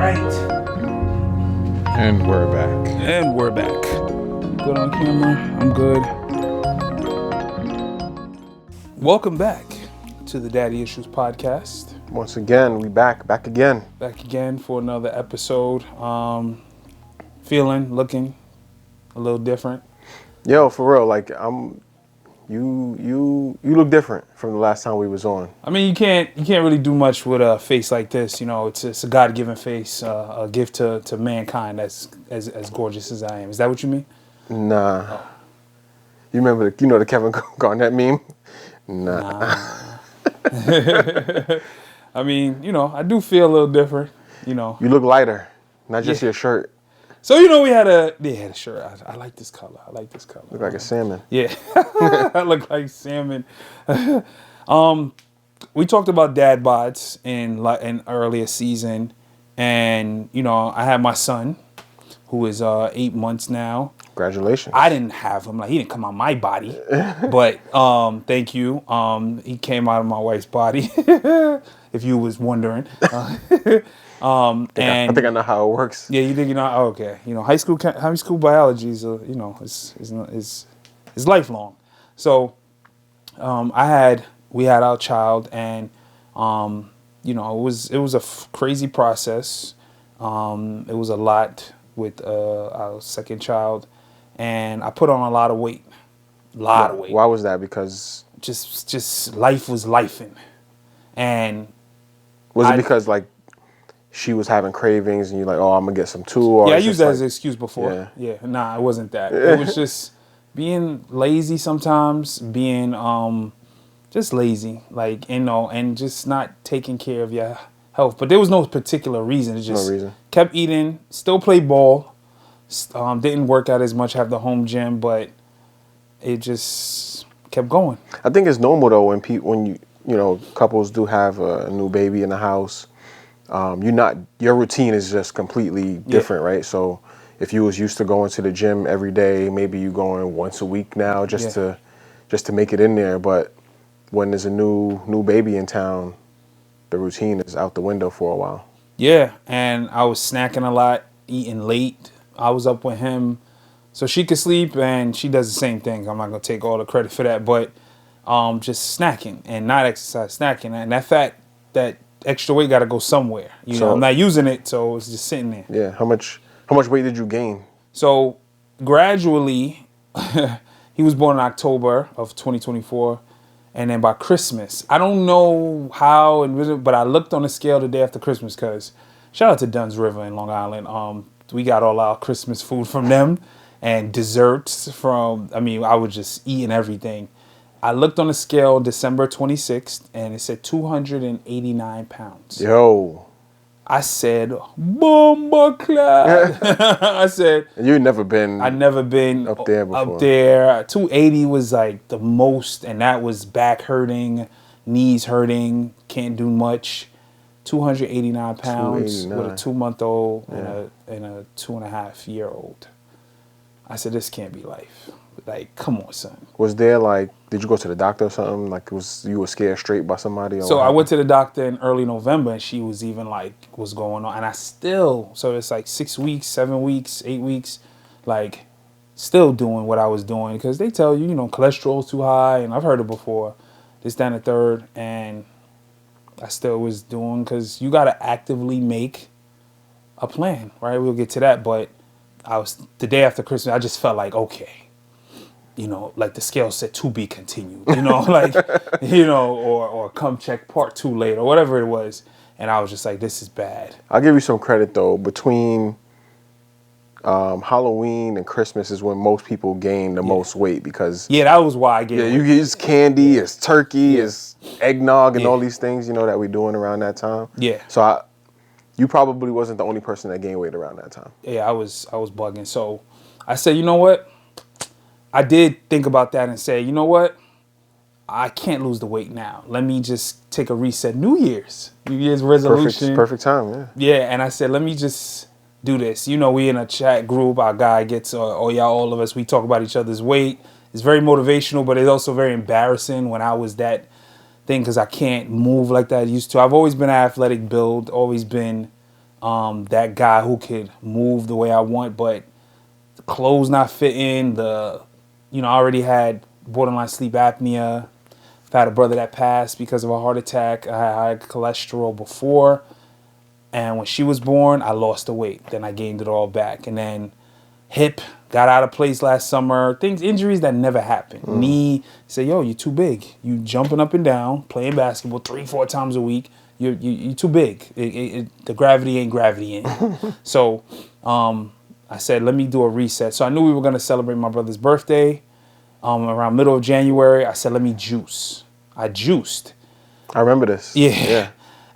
And we're back. And we're back. Good on camera. I'm good. Welcome back to the Daddy Issues podcast. Once again, we back again. Back again for another episode. Looking a little different. Yo, for real, like you look different from the last time we was on. I mean, you can't really do much with a face like this. You know, it's a God-given face, a gift to mankind that's as gorgeous as I am. Is that what you mean? Nah. Oh. You remember the Kevin Garnett meme? Nah. I mean, I do feel a little different. You look lighter, not just your shirt. So we had a shirt. I like this color. Look like a salmon. Yeah, I look like salmon. We talked about dad bods in earlier season, and I had my son, who is 8 months now. Congratulations. I didn't have him. Like, he didn't come out my body, but thank you. He came out of my wife's body, if you was wondering. I think I know how it works. Yeah, you think oh, okay. High school biology is is lifelong. So we had our child, and it was a crazy process. It was a lot with our second child, and I put on a lot of weight. Of weight. Why was that? Because just life was lifing, and was it because like she was having cravings and you're like, oh, I'm gonna get some too? Or yeah, I used that as an excuse before. Yeah. Nah, it wasn't that. It was just being lazy sometimes, being just lazy, like, and just not taking care of your health. But there was no particular reason. It just kept eating, still played ball, didn't work out as much, have the home gym, but it just kept going. I think it's normal though when couples do have a new baby in the house. Your routine is just completely different, right? So if you was used to going to the gym every day, maybe you going once a week now just to make it in there. But when there's a new baby in town, the routine is out the window for a while. Yeah, and I was snacking a lot, eating late. I was up with him so she could sleep, and she does the same thing. I'm not gonna take all the credit for that, but just snacking and not exercise, snacking, and that extra weight got to go somewhere. So, I'm not using it, so it's just sitting there. Yeah. How much weight did you gain? So gradually, he was born in October of 2024, and then by Christmas, I don't know how, but I looked on the scale the day after Christmas, because shout out to Dunn's River in Long Island. We got all our Christmas food from them and desserts from. I mean, I was just eating everything. I looked on the scale December 26th, and it said 289 pounds. Yo. I said, bomba clad. I said. And you'd never been. I'd never been up there before. Up there. 280 was like the most, and that was back hurting, knees hurting, can't do much. 289 pounds with a 2-month-old and a 2.5-year-old. I said, this can't be life. Like, come on, son. Was there did you go to the doctor or something? Like, you were scared straight by somebody? So I went to the doctor in early November, and she was even like, what's going on? And so it's like 6 weeks, 7 weeks, 8 weeks, like, still doing what I was doing. Because they tell you, cholesterol's too high, and I've heard it before, this, that, and the third. And I still was doing, because you got to actively make a plan, right? We'll get to that. But the day after Christmas, I just felt like, okay. Like the scale said to be continued, or come check part 2 later, or whatever it was. And I was just like, this is bad. I'll give you some credit though. Between Halloween and Christmas is when most people gain the most weight, because that was why I gained weight. You get candy, it's turkey, it's eggnog, and all these things, that we're doing around that time. Yeah. So you probably wasn't the only person that gained weight around that time. Yeah, I was bugging. So I said, you know what? I did think about that and say, you know what? I can't lose the weight now. Let me just take a reset. New Year's resolution. Perfect time, yeah. Yeah, and I said, let me just do this. We in a chat group. Our guy gets, all of us, we talk about each other's weight. It's very motivational, but it's also very embarrassing when I was that thing, because I can't move like that I used to. I've always been an athletic build, always been that guy who could move the way I want, but the clothes not fitting. I already had borderline sleep apnea. I've had a brother that passed because of a heart attack. I had high cholesterol before. And when she was born, I lost the weight. Then I gained it all back. And then hip got out of place last summer. Injuries that never happened. Knee, say, yo, you're too big. You jumping up and down, playing basketball 3-4 times a week. You're too big. The gravity ain't gravity So I said, let me do a reset. So I knew we were going to celebrate my brother's birthday around middle of January. I said, let me juice. I juiced. I remember this. Yeah.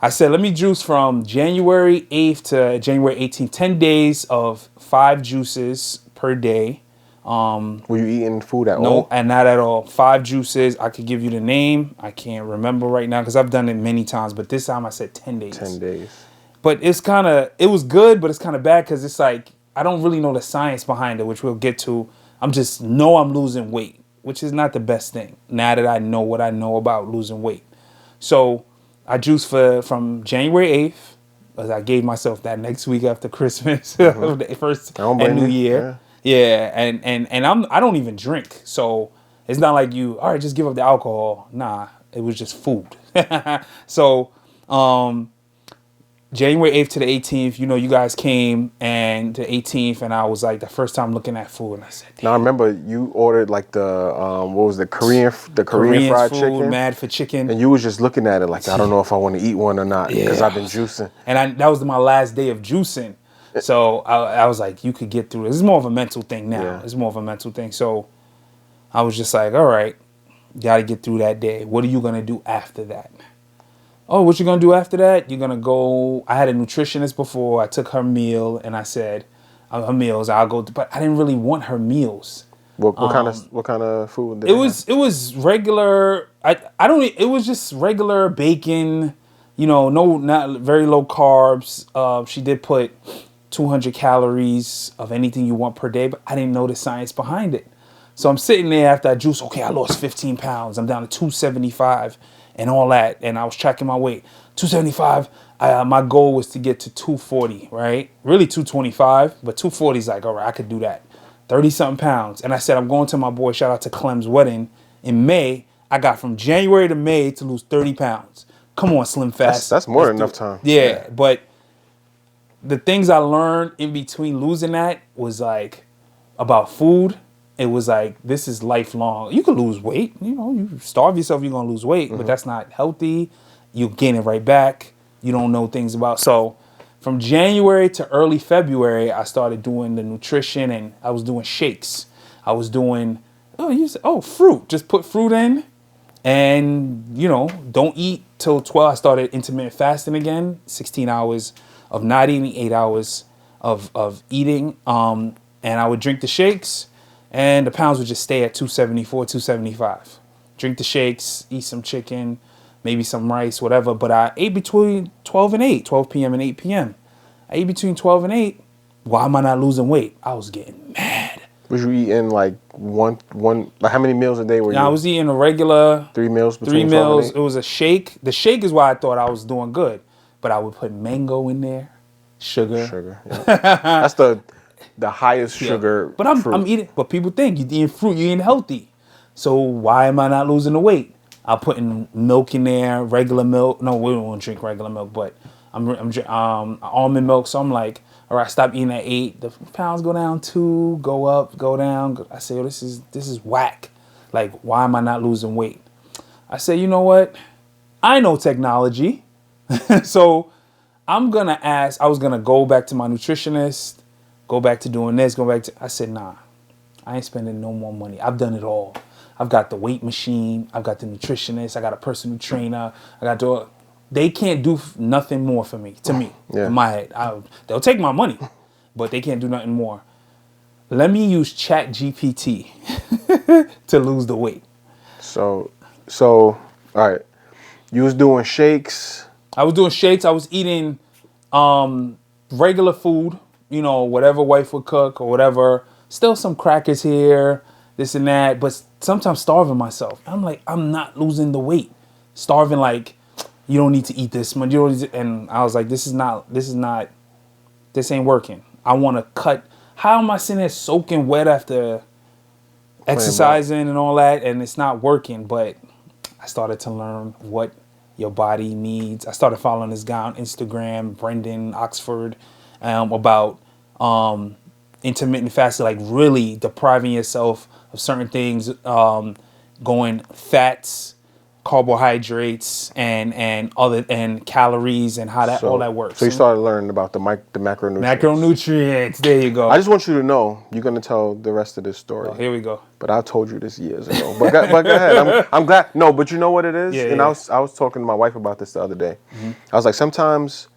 I said, let me juice from January 8th to January 18th, 10 days of 5 juices per day. Were you eating food at all? No, and not at all. 5 juices. I could give you the name. I can't remember right now because I've done it many times. But this time I said 10 days. 10 days. But it was good, but it's kind of bad because it's like, I don't really know the science behind it, which we'll get to. I'm losing weight, which is not the best thing now that I know what I know about losing weight. So I juiced from January 8th, as I gave myself that next week after Christmas, the first and New Year. Yeah, and I don't even drink, so it's not like all right, just give up the alcohol. Nah, it was just food. So January 8th to the 18th, you guys came, and the 18th, and I was like the first time looking at food, and I said, damn. Now I remember you ordered like the what was the Korean fried food, chicken? Mad for chicken. And you was just looking at it like, I don't know if I want to eat one or not because I've been juicing. And that was my last day of juicing. So I was like, you could get through it. This is more of a mental thing now. Yeah. It's more of a mental thing. So I was just like, all right, got to get through that day. What are you going to do after that? Oh, what you going to do after that? You're going to go. I had a nutritionist before. I took her meal and I said, her meals, I'll go. But I didn't really want her meals. What kind of food did it was regular. It was just regular bacon, not very low carbs. She did put 200 calories of anything you want per day, but I didn't know the science behind it. So I'm sitting there after I juice. Okay, I lost 15 pounds. I'm down to 275 and all that. And I was tracking my weight. 275. My goal was to get to 240, right? Really 225, but 240 is like, all right, I could do that. 30-something pounds. And I said, I'm going to my boy, shout out to Clem's wedding in May. I got from January to May to lose 30 pounds. Come on, Slim Fast. That's more than enough time. Yeah, but the things I learned in between losing that was like about food. It was like, this is lifelong. You can lose weight. You starve yourself, you're going to lose weight, but that's not healthy. You gain it right back. You don't know things about. So from January to early February, I started doing the nutrition and I was doing shakes. I was doing, fruit. Just put fruit in and, don't eat till 12. I started intermittent fasting again, 16 hours of not eating, 8 hours of eating. And I would drink the shakes and the pounds would just stay at 274, 275. Drink the shakes, eat some chicken, maybe some rice, whatever. But I ate between 12 and 8, 12 p.m. and 8 p.m. I ate between 12 and 8. Why am I not losing weight? I was getting mad. Was you eating like one like how many meals a day were you? I was eating a regular 3 meals three between 12 meals. and 8? It was a shake. The shake is why I thought I was doing good. But I would put mango in there, sugar. Yeah. That's the highest sugar. But I'm eating. But people think you're eating fruit, you're eating healthy. So why am I not losing the weight? I'm putting milk in there, regular milk. No, we don't want to drink regular milk, but I'm almond milk. So I'm like, all right, stop eating at 8. The pounds go down 2, go up, go down. I say, this is whack. Like, why am I not losing weight? I say, you know what? I know technology. So I'm going to ask, I was going to go back to my nutritionist, go back to doing this, I said, nah, I ain't spending no more money. I've done it all. I've got the weight machine. I've got the nutritionist. I got a personal trainer. They can't do nothing more for me, to me, in my head. They'll take my money, but they can't do nothing more. Let me use ChatGPT to lose the weight. So, all right. You was doing shakes. I was doing shakes. I was eating regular food, whatever wife would cook or whatever. Still some crackers here, this and that, but sometimes starving myself. I'm like, I'm not losing the weight. Starving like, you don't need to eat this much. And I was like, this is not this ain't working. I want to cut. How am I sitting there soaking wet after exercising and all that, and it's not working? But I started to learn what your body needs. I started following this guy on Instagram, Brendan Oxford, about intermittent fasting, like really depriving yourself of certain things, going fats, carbohydrates, and other and calories, and how that all that works. So you started learning about the macronutrients. Macronutrients. There you go. I just want you to know, you're going to tell the rest of this story. Oh, here we go. But I told you this years ago. But go ahead. I'm glad. No, but you know what it is? Yeah, and yeah. I was talking to my wife about this the other day. I was like, sometimes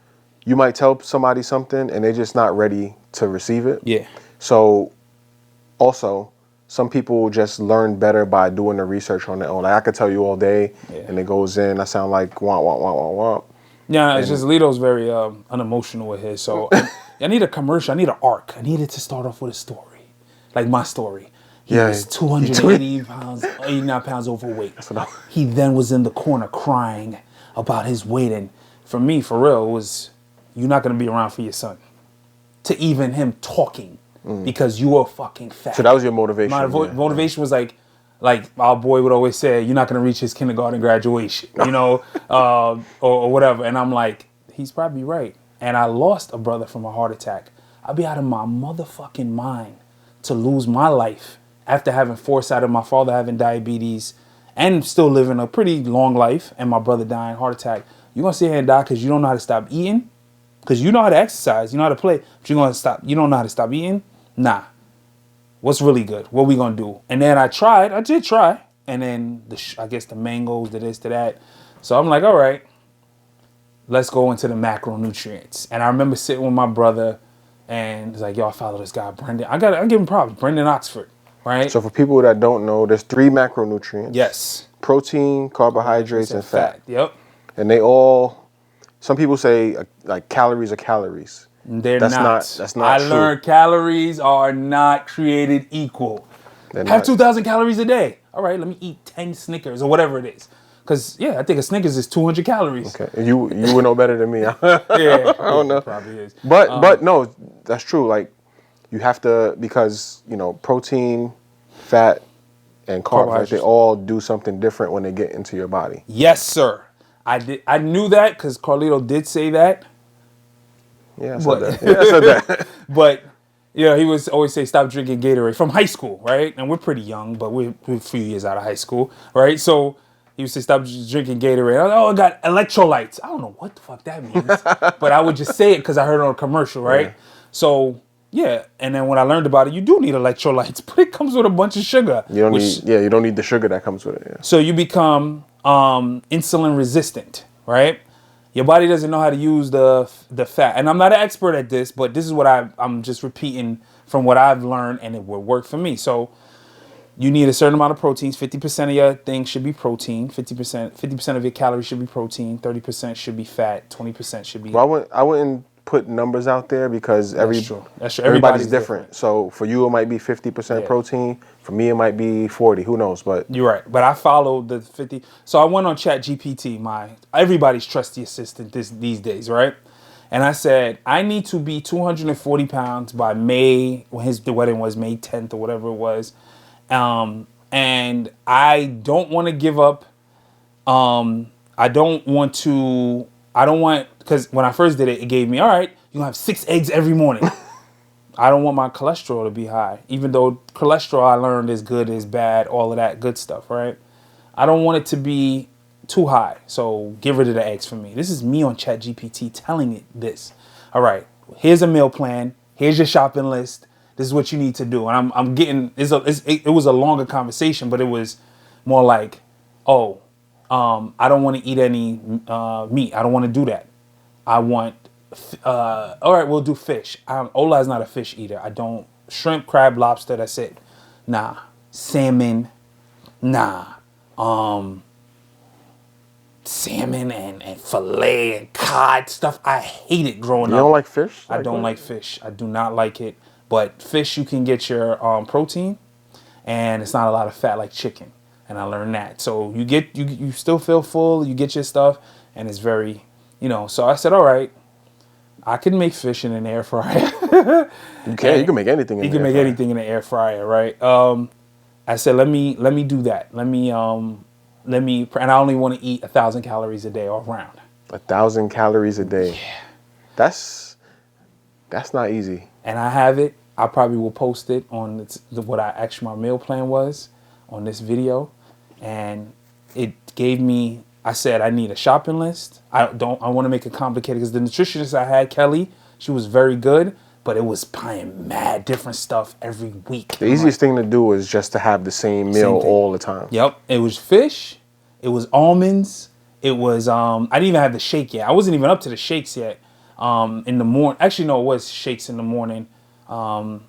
you might tell somebody something and they're just not ready to receive it. Yeah. So also, some people just learn better by doing the research on their own. Like I could tell you all day, and it goes in. I sound like wah, wah, wah, wah, wah. Yeah, it's just Lito's very unemotional with his. So I need a commercial. I need an arc. I needed to start off with a story, like my story. He was 280 pounds, 89 pounds overweight. He then was in the corner crying about his weight. And for me, for real, it was, you're not going to be around for your son. To even him talking because you were fucking fat. So that was your motivation. My motivation was like our boy would always say, you're not going to reach his kindergarten graduation, you know, or whatever. And I'm like, he's probably right. And I lost a brother from a heart attack. I'd be out of my motherfucking mind to lose my life after having foresight of my father having diabetes and still living a pretty long life and my brother dying heart attack. You're going to sit here and die because you don't know how to stop eating? Because you know how to exercise, you know how to play, but you're going to stop. You don't know how to stop eating? Nah. What's really good? What we going to do? And then I did try. And then I guess the mangoes, the this, to that. So I'm like, all right, let's go into the macronutrients. And I remember sitting with my brother and it's like, yo, I follow this guy, Brendan. I give him props, Brendan Oxford, right? So for people that don't know, there's 3 macronutrients. Yes. Protein, carbohydrates, and fat. Yep. And they all, some people say like calories are calories. That's not I true. learned calories are not created equal. Have 2,000 calories a day. All right, let me eat 10 Snickers or whatever it is. Because, I think a Snickers is 200 calories. Okay, you would know better than me. Yeah, I don't know. Probably is. But no, that's true. Like, you have to, because, protein, fat, and carbohydrates, they all do something different when they get into your body. Yes, sir. I knew that because Carlito did say that. Yeah, I said that. Yeah, I said that. But, he would always say, stop drinking Gatorade from high school, right? And we're pretty young, but we're a few years out of high school, right? So he would say, stop drinking Gatorade. I got electrolytes. I don't know what the fuck that means. But I would just say it because I heard it on a commercial, right? Yeah. So, and then when I learned about it, you do need electrolytes, but it comes with a bunch of sugar. You don't need the sugar that comes with it. Yeah. So you become insulin resistant, right? Your body doesn't know how to use the fat. And I'm not an expert at this, but this is what I'm just repeating from what I've learned, and it will work for me. So you need a certain amount of proteins. 50% of your thing should be protein. 50% of your calories should be protein. 30% should be fat. 20% should be... Well, I wouldn't put numbers out there because That's true. everybody's different. So for you, it might be 50% protein. For me, it might be 40. Who knows? But you're right. But I followed the 50. So I went on ChatGPT, everybody's trusty assistant these days, right? And I said, I need to be 240 pounds by May, when the wedding was May 10th or whatever it was. And I don't want to give up. Because when I first did it, it gave me, all right, you're going to have 6 eggs every morning. I don't want my cholesterol to be high, even though cholesterol I learned is good, is bad, all of that good stuff, right? I don't want it to be too high, so get rid of the eggs for me. This is me on ChatGPT telling it this. All right, here's a meal plan. Here's your shopping list. This is what you need to do. And I'm getting, it was a longer conversation, but it was more like, I don't want to eat any meat. I don't want to do that. I want... all right, we'll do fish. Ola is not a fish eater. I don't... Shrimp, crab, lobster, that's it. Nah. Salmon. Nah. Salmon and filet and cod stuff. I hate it growing up. You don't like fish? I don't like fish. I do not like it. But fish, you can get your protein, and it's not a lot of fat like chicken. And I learned that. So you still feel full. You get your stuff, and it's very, So I said, all right. I can make fish in an air fryer. You can. You can make anything in You the can air make fryer. anything in an air fryer, right? I said, let me do that. And I only want to eat 1,000 calories a day or around. 1,000 calories a day. That's not easy. And I have it. I probably will post it on what I actually my meal plan was on this video, and it gave me. I said I need a shopping list. I want to make it complicated because the nutritionist I had, Kelly, she was very good, but it was buying mad different stuff every week. The easiest thing to do is just to have the same meal all the time. Yep, it was fish, it was almonds, it was I didn't even have the shake yet. I wasn't even up to the shakes yet. In the morning, actually no, it was shakes in the morning, and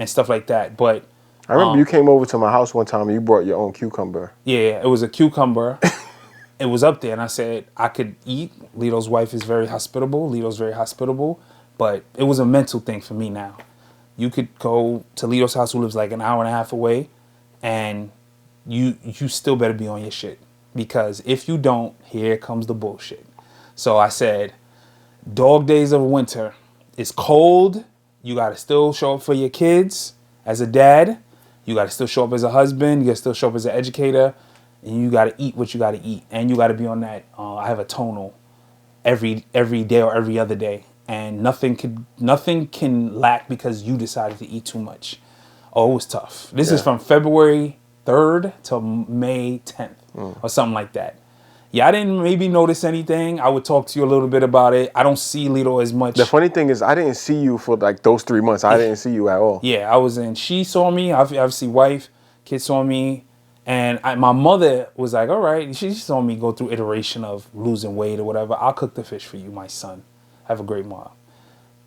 stuff like that. But I remember you came over to my house one time and you brought your own cucumber. yeah, it was a cucumber. It was up there, and I said I could eat. Lito's wife is very hospitable. Lito's very hospitable, but it was a mental thing for me now. You could go to Lito's house, who lives like an hour and a half away, and you still better be on your shit, because if you don't, here comes the bullshit. So I said, dog days of winter. It's cold. You got to still show up for your kids as a dad. You got to still show up as a husband. You got to still show up as an educator. And you got to eat what you got to eat. And you got to be on that. I have a tonal every day or every other day. And nothing can lack because you decided to eat too much. Oh, it was tough. This is from February 3rd to May 10th or something like that. Yeah, I didn't maybe notice anything. I would talk to you a little bit about it. I don't see Lito as much. The funny thing is, I didn't see you for like those 3 months. I didn't see you at all. Yeah, I was in. She saw me. Obviously, wife, kids saw me. And my mother was like, all right. She saw me go through iteration of losing weight or whatever. I'll cook the fish for you, my son. Have a great mom.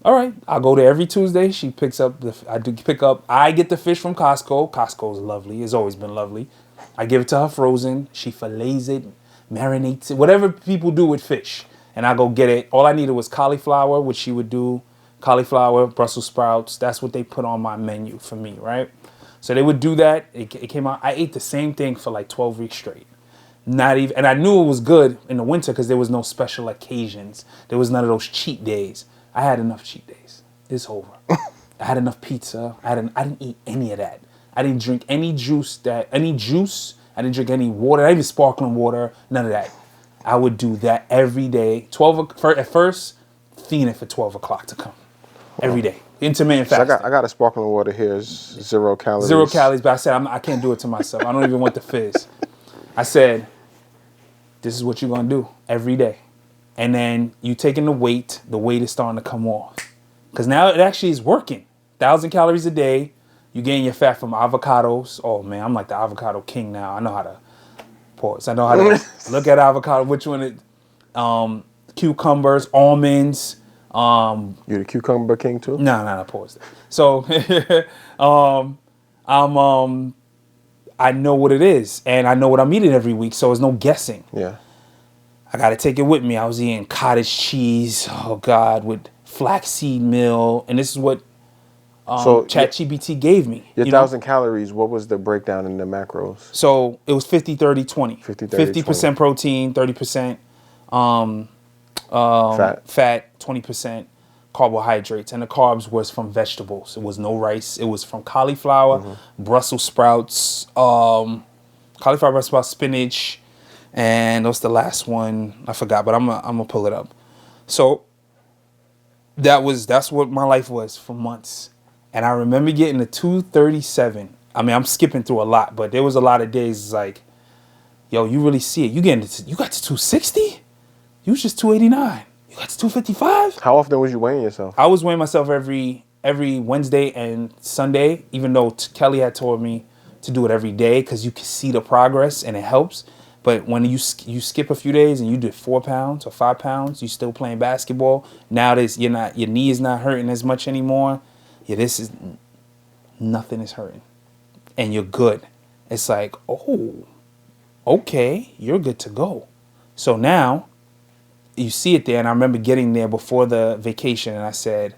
All right. I'll go there every Tuesday. She picks up I get the fish from Costco. Costco's lovely. It's always been lovely. I give it to her frozen. She fillets it, marinates it, whatever people do with fish. And I go get it. All I needed was cauliflower, which she would do. Cauliflower, Brussels sprouts. That's what they put on my menu for me, right? So they would do that. It came out. I ate the same thing for like 12 weeks straight. Not even, and I knew it was good in the winter because there was no special occasions. There was none of those cheat days. I had enough cheat days. It's over. I had enough pizza. I didn't eat any of that. I didn't drink any juice. I didn't drink any water. Not even sparkling water. None of that. I would do that every day. At first, fiending for 12 o'clock to come. Every day. Intermittent fasting. I got a sparkling water here. It's 0 calories. 0 calories, but I said, I can't do it to myself. I don't even want the fizz. I said, this is what you're going to do every day. And then you taking the weight is starting to come off. Because now it actually is working. 1,000 calories a day. You're getting your fat from avocados. Oh, man, I'm like the avocado king now. I know how to pause. I know how to look at avocado. Which one? Cucumbers, almonds. You're the cucumber king too? No, pause. So, I know what it is, and I know what I'm eating every week, so there's no guessing. Yeah. I got to take it with me. I was eating cottage cheese, oh God, with flaxseed meal, and this is what ChatGPT gave me. Your 1,000 calories, what was the breakdown in the macros? So it was 50, 30, 20. 50% protein, 30% fat, 20% carbohydrates, and the carbs was from vegetables. It was no rice. It was from cauliflower, Brussels sprouts, spinach, and what's the last one? I forgot, but I'm gonna pull it up. So that's what my life was for months, and I remember getting to 237. I mean, I'm skipping through a lot, but there was a lot of days like, yo, you really see it. You got to 260. You was just 289. You got to 255. How often was you weighing yourself? I was weighing myself every Wednesday and Sunday, even though Kelly had told me to do it every day because you can see the progress and it helps. But when you skip a few days and you did 4 pounds or 5 pounds, you still playing basketball. Nowadays, your knee is not hurting as much anymore. Nothing is hurting, and you're good. It's like, oh, okay, you're good to go. So now you see it there, and I remember getting there before the vacation, and I said,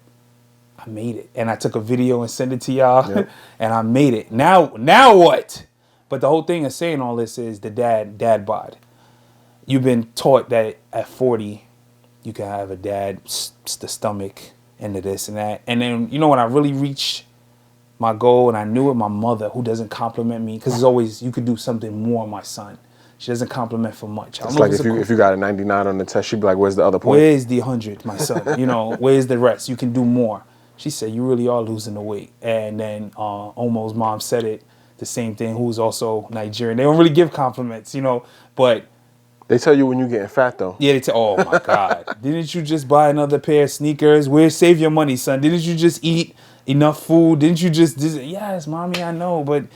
I made it. And I took a video and sent it to y'all, and I made it. Now what? But the whole thing of saying all this is the dad bod. You've been taught that at 40, You can have a dad, the stomach, and the this and that. And then, when I really reached my goal and I knew it, my mother, who doesn't compliment me, because it's always, you could do something more, my son. She doesn't compliment for much. I don't It's know like if it's if you got a 99 on the test, she'd be like, "Where's the other point?" where's the 100, my son? Where's the rest? You can do more. She said, you really are losing the weight. And then Omo's mom said it, the same thing, who's also Nigerian. They don't really give compliments, but They tell you when you're getting fat, though. yeah, they say, oh my God, didn't you just buy another pair of sneakers? Save your money, son? Didn't you just eat enough food? Didn't you just, yes, mommy, I know. But,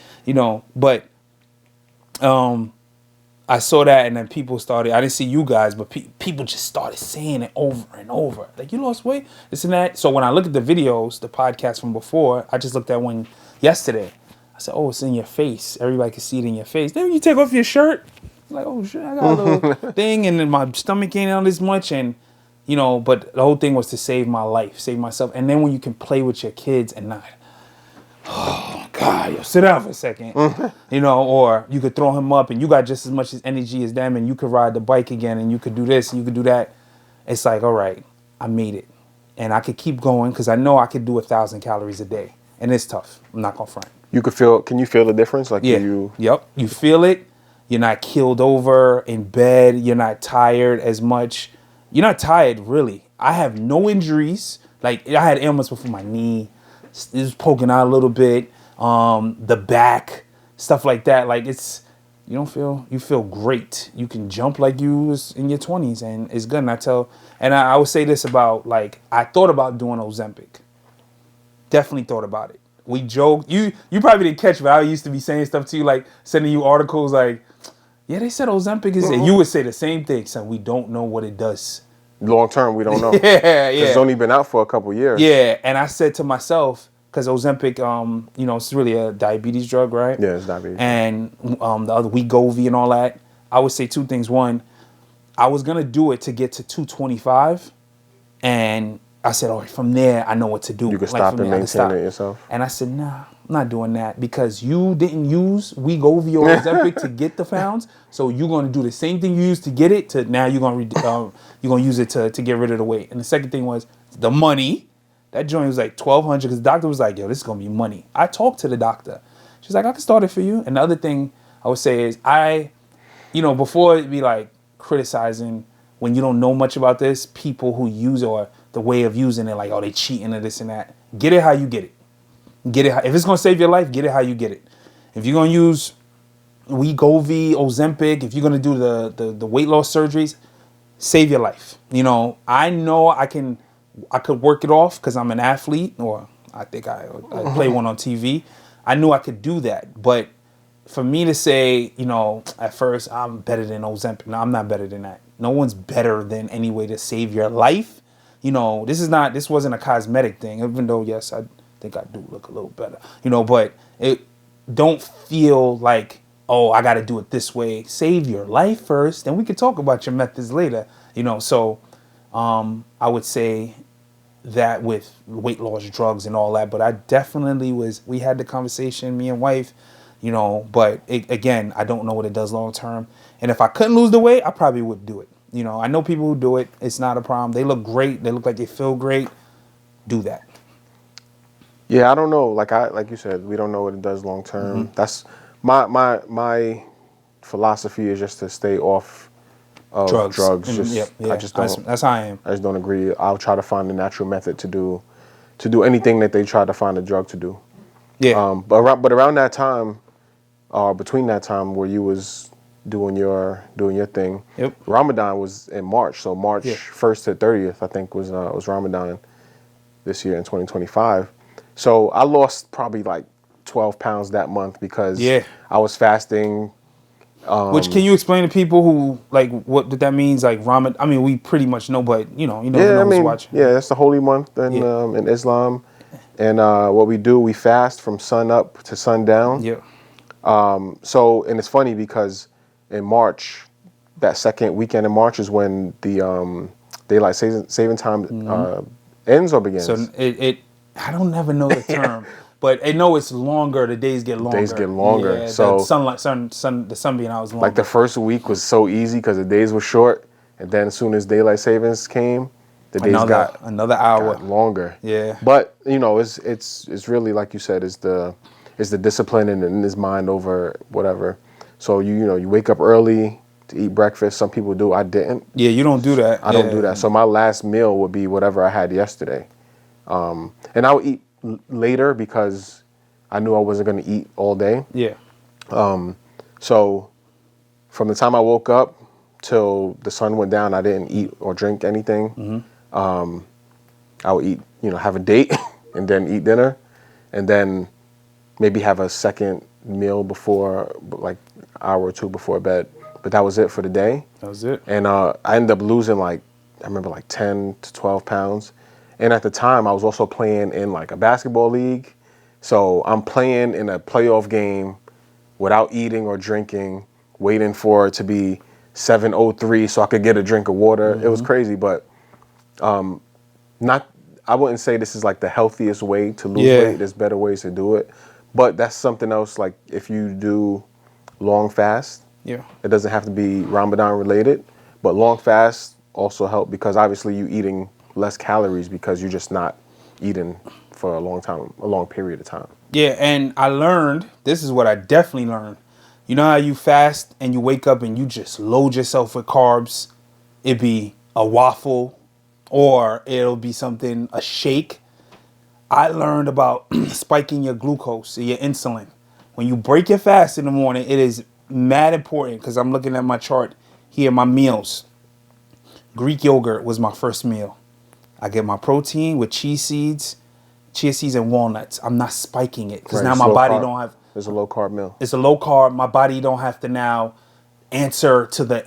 I saw that, and then people started, I didn't see you guys, but people just started saying it over and over. Like, you lost weight, this and that. So when I look at the videos, the podcast from before, I just looked at one yesterday. I said, oh, it's in your face. Everybody can see it in your face. Then when you take off your shirt, like, oh shit, I got a little thing, and then my stomach ain't out as much, and but the whole thing was to save my life, save myself. And then when you can play with your kids and not, oh God, yo, sit down for a second, or you could throw him up, and you got just as much energy as them, and you could ride the bike again, and you could do this, and you could do that. It's like, all right, I made it, and I could keep going because I know I could do 1,000 calories a day, and it's tough. I'm not gonna front. Can you feel the difference? Like, Yeah. Yep. You feel it. You're not keeled over in bed. You're not tired as much. You're not tired, really. I have no injuries. Like, I had ailments before my knee. It was poking out a little bit. The back, stuff like that. Like, you feel great. You can jump like you was in your 20s, and it's good. And I would say this about, like, I thought about doing Ozempic. Definitely thought about it. We joked. You probably didn't catch, but I used to be saying stuff to you, like sending you articles like, yeah, they said Ozempic is it. You would say the same thing. So we don't know what it does. Long term, we don't know. Yeah. It's only been out for a couple years. Yeah, and I said to myself, because Ozempic, it's really a diabetes drug, right? Yeah, it's diabetes. And the other Wegovy and all that. I would say two things. One, I was gonna do it to get to 225, and I said, all right, from there, I know what to do. You can stop and maintain it yourself. And I said, nah, I'm not doing that because you didn't use Wegovy or Ozempic to get the pounds. So you're going to do the same thing you used to get it to now you're going to use it to get rid of the weight. And the second thing was the money. That joint was like $1,200 because the doctor was like, yo, this is going to be money. I talked to the doctor. She's like, I can start it for you. And the other thing I would say is before it'd be like criticizing when you don't know much about this, people who use or the way of using it, like, oh, they cheating or this and that. Get it how you get it. If it's going to save your life, get it how you get it. If you're going to use Wegovy, Ozempic, if you're going to do the weight loss surgeries, save your life. I know I could work it off because I'm an athlete, or I think I play one on TV. I knew I could do that. But for me to say, at first, I'm better than Ozempic. No, I'm not better than that. No one's better than any way to save your life. This wasn't a cosmetic thing, even though, yes, I think I do look a little better, but it don't feel like, oh, I got to do it this way. Save your life first, then we can talk about your methods later, So I would say that with weight loss drugs and all that, but I definitely we had the conversation, me and wife, but again, I don't know what it does long term. And if I couldn't lose the weight, I probably would do it. I know people who do it. It's not a problem. They look great. They look like they feel great. Do that. Yeah, I don't know. Like you said, we don't know what it does long term. That's my philosophy is just to stay off of drugs. I just don't. That's how I am. I just don't agree. I'll try to find a natural method to do anything that they try to find a drug to do. Yeah. But around that time, between that time where you was doing your thing. Yep. Ramadan was in March, so March 1st to 30th, I think was Ramadan this year in 2025. So I lost probably like 12 pounds that month because I was fasting. Which can you explain to people who like what that means? Like Ramadan. I mean, we pretty much know, but who's watching. Yeah, that's the holy month in Islam, and what we do, we fast from sun up to sundown. Yeah. And it's funny because in March, that second weekend in March is when the daylight saving time ends or begins. So I don't never know the term, but I know it's longer. The days get longer. Yeah, so the sun being out is longer. Like the first week was so easy because the days were short, And then as soon as daylight savings came, the days Another hour. got longer. Yeah. But it's really like you said, is the discipline and in his mind over whatever. So you wake up early to eat breakfast. Some people do. I didn't. Yeah, you don't do that. I don't do that. So my last meal would be whatever I had yesterday, and I would eat later because I knew I wasn't going to eat all day. Yeah. So from the time I woke up till the sun went down, I didn't eat or drink anything. I would eat, have a date and then eat dinner, and then maybe have a second meal before, like an hour or two before bed. But that was it for the day. That was it. And I ended up losing I remember 10 to 12 pounds. And at the time I was also playing in like a basketball league. So I'm playing in a playoff game without eating or drinking, waiting for it to be 7:03 so I could get a drink of water. It was crazy, but I wouldn't say this is like the healthiest way to lose weight. There's better ways to do it. But that's something else, like if you do long fast, it doesn't have to be Ramadan related, but long fast also help because obviously you're eating less calories because you're just not eating for a long period of time. Yeah, and I learned, this is what I definitely learned. You know how you fast and you wake up and you just load yourself with carbs? It'd be a waffle or it'll be a shake. I learned about spiking your glucose, your insulin. When you break your fast in the morning, it is mad important because I'm looking at my chart here, my meals. Greek yogurt was my first meal. I get my protein with chia seeds and walnuts. I'm not spiking it because now my body don't have. It's a low carb meal. It's a low carb. My body don't have to now answer to the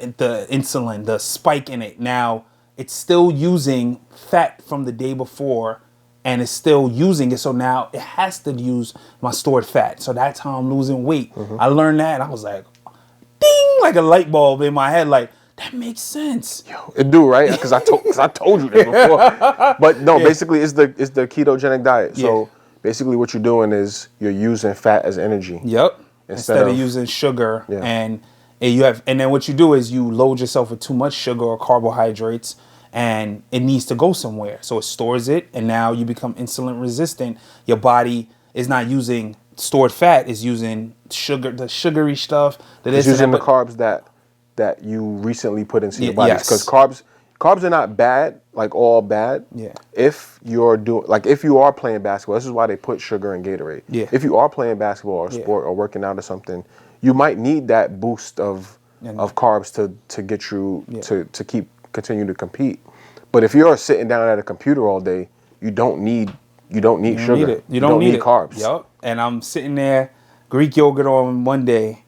insulin, the spike in it. Now it's still using fat from the day before and it's still using it. So now it has to use my stored fat. So that's how I'm losing weight. I learned that. I was like, ding, like a light bulb in my head. Like, that makes sense. Yo, it do, right? Because I told you this before. But no, basically it's the ketogenic diet. So basically what you're doing is you're using fat as energy. Yep. Instead of using sugar. And then what you do is you load yourself with too much sugar or carbohydrates and it needs to go somewhere. So it stores it and now you become insulin resistant. Your body is not using stored fat, it's using sugar, the sugary stuff. It's using the carbs that you recently put into your body. Because carbs are not bad, like all bad. Yeah. If you are playing basketball, this is why they put sugar in Gatorade. Yeah. If you are playing basketball or sport or working out or something, you might need that boost of carbs to get you to continue to compete. But if you're sitting down at a computer all day, you don't need sugar. You don't need carbs. Yep. And I'm sitting there, Greek yogurt on Monday.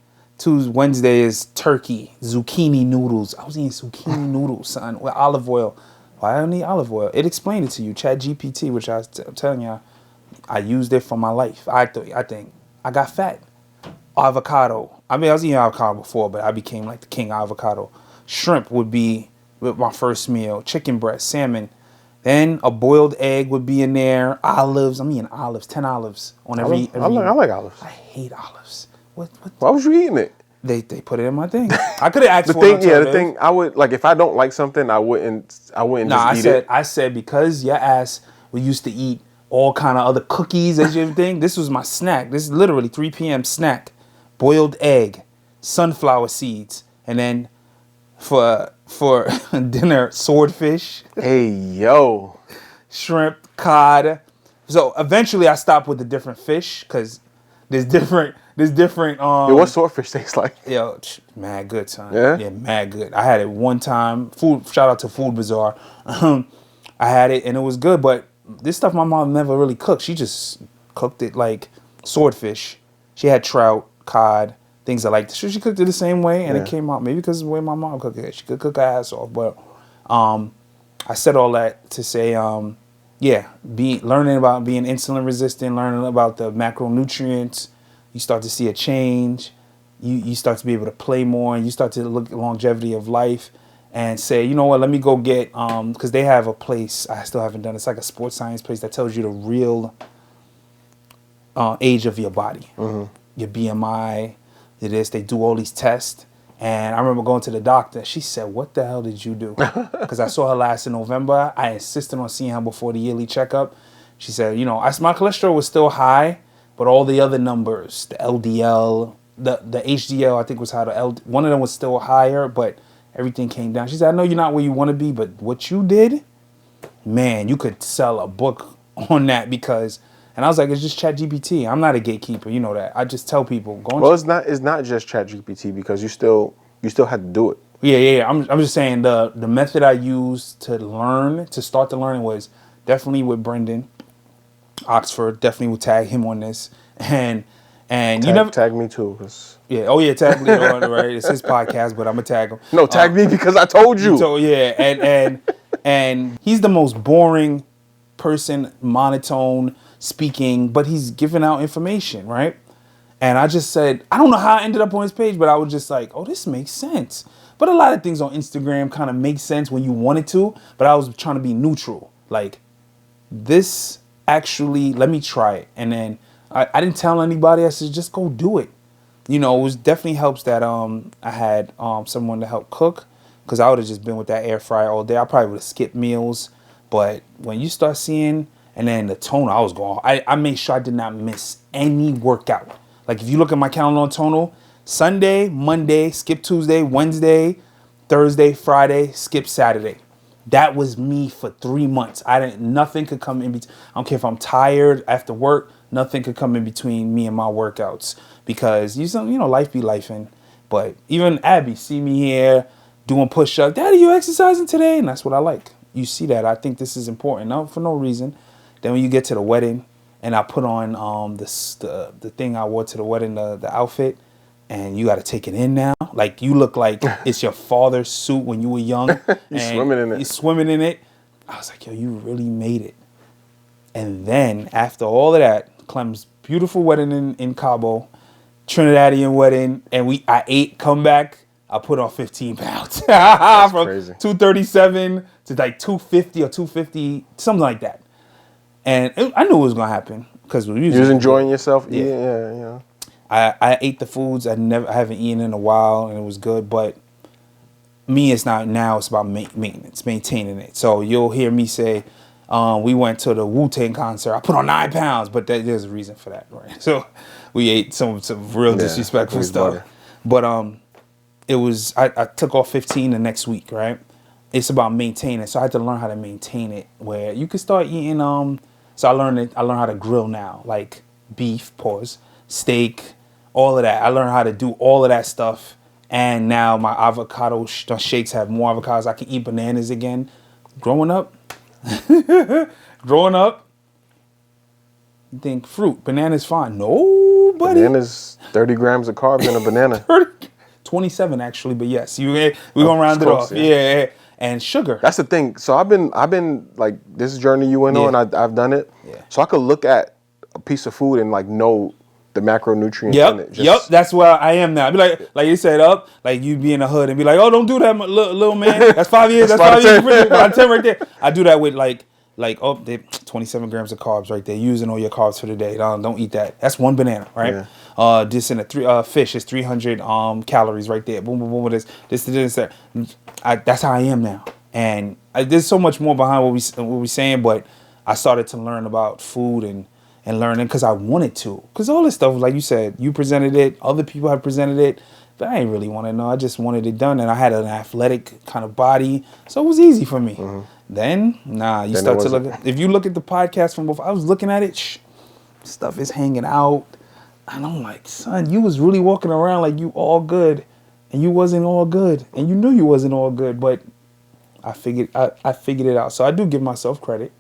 Wednesday is turkey, zucchini noodles. I was eating zucchini noodles, son, with olive oil. Why I don't need olive oil? It explained it to you, ChatGPT, which I'm telling you, I used it for my life. I think I got fat. Avocado. I mean, I was eating avocado before, but I became like the king of avocado. Shrimp would be with my first meal. Chicken breast, salmon. Then a boiled egg would be in there. Olives. I'm eating olives. 10 olives on every. I like olives. I hate olives. What? Why was you eating it? They put it in my thing. I could have asked the for thing. it. Yeah, the thing. I would like if I don't like something, I wouldn't just eat it. I said because your ass we used to eat all kind of other cookies and everything. This was my snack. This is literally 3 p.m. snack. Boiled egg, sunflower seeds, and then for dinner, swordfish. Hey, yo. Shrimp, cod. So eventually I stopped with the different fish because there's different. Yo, what swordfish tastes like? Yo, mad good, son. Yeah? Yeah, mad good. I had it one time. Shout out to Food Bazaar. I had it and it was good, but this stuff my mom never really cooked. She just cooked it like swordfish. She had trout, cod, things like that. She cooked it the same way and it came out. Maybe because of the way my mom cooked it. She could cook her ass off. But I said all that to say, learning about being insulin resistant, learning about the macronutrients, you start to see a change. You start to be able to play more and you start to look at longevity of life and say, you know what, let me go get, because they have a place, I still haven't done, it's like a sports science place that tells you the real age of your body. Your BMI, they do all these tests And I remember going to the doctor. She said, "What the hell did you do?" Because I saw her last in November. I insisted on seeing her before the yearly checkup. She said, my cholesterol was still high, but all the other numbers, the LDL, the HDL, I think was how one of them was still higher, but everything came down. She said, "I know you're not where you want to be, but what you did, man, you could sell a book on that because." And I was like, "It's just ChatGPT. I'm not a gatekeeper, you know that. I just tell people go." Well, it's not just ChatGPT because you still had to do it. Yeah. I'm just saying the method I used to start the learning was definitely with Brendan Oxford. Definitely would tag him on this, and you never tag me too. yeah. Oh yeah, tag me on right. It's his podcast, but I'm gonna tag him. No, tag me because I told you. So yeah, and he's the most boring person, monotone speaking, but he's giving out information, right? And I just said, I don't know how I ended up on his page, but I was just like, oh, this makes sense. But a lot of things on Instagram kind of make sense when you wanted to, but I was trying to be neutral. Like, this actually, let me try it. And then I didn't tell anybody. I said, just go do it. It was definitely helps that I had someone to help cook, because I would have just been with that air fryer all day. I probably would have skipped meals. But when you start seeing, and then the toner, I was going, I made sure I did not miss any workout. Like if you look at my calendar on Tonal, Sunday, Monday, skip Tuesday, Wednesday, Thursday, Friday, skip Saturday. That was me for 3 months. Nothing could come in between. I don't care if I'm tired after work, nothing could come in between me and my workouts, because life be lifing. But even Abby see me here doing push-ups. "Daddy, you exercising today?" And that's what I like. You see that. I think this is important, not for no reason. Then when you get to the wedding, and I put on the thing I wore to the wedding, the outfit, and you got to take it in now. Like you look like it's your father's suit when you were young. You're swimming in it. You're swimming in it. I was like, yo, you really made it. And then after all of that, Clem's beautiful wedding in Cabo, Trinidadian wedding, and I ate, come back, I put on 15 pounds. From crazy. 237 to like 250 or 250, something like that. And I knew it was gonna happen because you was enjoying yourself. Yeah. Yeah. I ate the foods I haven't eaten in a while, and it was good. But me, it's not now. It's about maintenance, maintaining it. So you'll hear me say, we went to the Wu-Tang concert. I put on 9 pounds, but there's a reason for that, right? So we ate some real disrespectful stuff. Butter. But it was I took off 15 the next week, right? It's about maintaining. So I had to learn how to maintain it, where you could start eating. So I learned how to grill now, like beef, steak, all of that. I learned how to do all of that stuff. And now my avocado shakes have more avocados. I can eat bananas again. Growing up, you think fruit, banana's fine. No, buddy. Bananas, 30 grams of carbs in a banana. 27 actually, but yes, we're gonna round it off. Yeah. And sugar. That's the thing. So I've been like, this journey you went on, I've done it. Yeah. So I could look at a piece of food and like know the macronutrients in it. Yep. That's where I am now. I'd be like you said, like you be in the hood and be like, "Oh, don't do that, little man. That's 5 years. That's 5 years. That's 10 right there." I do that with they 27 grams of carbs right there. Using all your carbs for the day. Don't eat that. That's one banana, right? Yeah. This in a fish is 300 calories right there. Boom, boom, boom. This, that. That's how I am now. And there's so much more behind what we saying, but I started to learn about food and learning because I wanted to. Because all this stuff, like you said, you presented it, other people have presented it, but I didn't really want to know. I just wanted it done, and I had an athletic kind of body, so it was easy for me. Mm-hmm. Then, you start to look at, if you look at the podcast from before, I was looking at it, stuff is hanging out, and I'm like, son, you was really walking around like you all good, and you wasn't all good, and you knew you wasn't all good, but I figured it out. So I do give myself credit,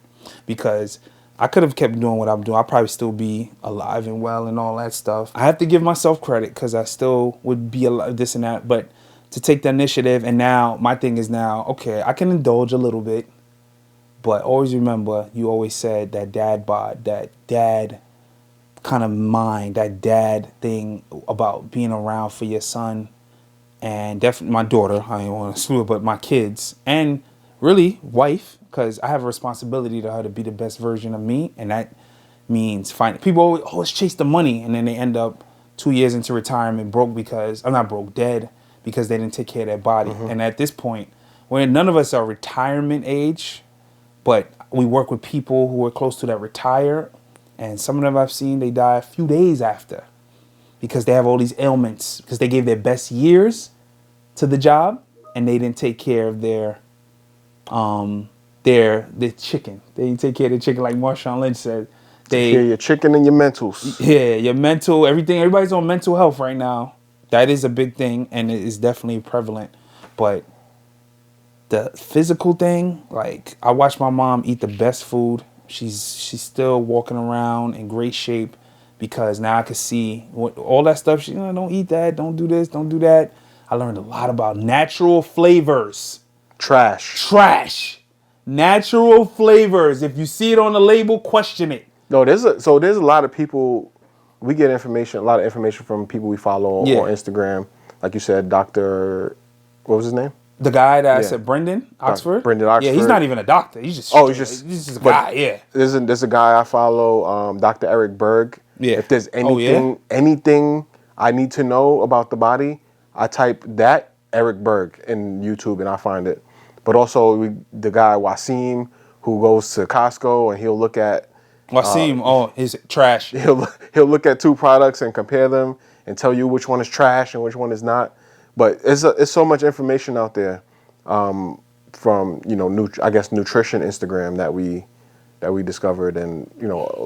because I could have kept doing what I'm doing. I'd probably still be alive and well and all that stuff. I have to give myself credit because I still would be alive, this and that. But to take the initiative, and now my thing is now, okay, I can indulge a little bit, but always remember, you always said that dad bod, that dad kind of mind, that dad thing about being around for your son, and definitely my daughter, I don't want to screw it, but my kids, and really wife, because I have a responsibility to her to be the best version of me, and that means finding people always chase the money, and then they end up 2 years into retirement broke, because I'm not broke, dead, because they didn't take care of their body. And at this point, when none of us are retirement age, but we work with people who are close to that retire, and some of them I've seen, they die a few days after because they have all these ailments because they gave their best years to the job and they didn't take care of their chicken. They didn't take care of the chicken, like Marshawn Lynch said. Yeah, your chicken and your mentals. Yeah, your mental, everything. Everybody's on mental health right now. That is a big thing, and it is definitely prevalent. But the physical thing, like I watch my mom eat the best food. She's still walking around in great shape because now I can see all that stuff. She, don't eat that, don't do this, don't do that. I learned a lot about natural flavors. Trash. Natural flavors. If you see it on the label, question it. No, there's a lot of people. We get a lot of information from people we follow on Instagram. Like you said, Dr. What was his name? The guy that I said, Brendan Oxford. Brendan Oxford. Yeah, he's not even a doctor. He's just a guy. Yeah. There's a guy I follow, Dr. Eric Berg. Yeah. If there's anything I need to know about the body, I type that Eric Berg in YouTube and I find it. But also the guy Wasim who goes to Costco and he'll look at Wasim, he's trash. He'll look at two products and compare them and tell you which one is trash and which one is not. But it's so much information out there from nutrition Instagram that we discovered, and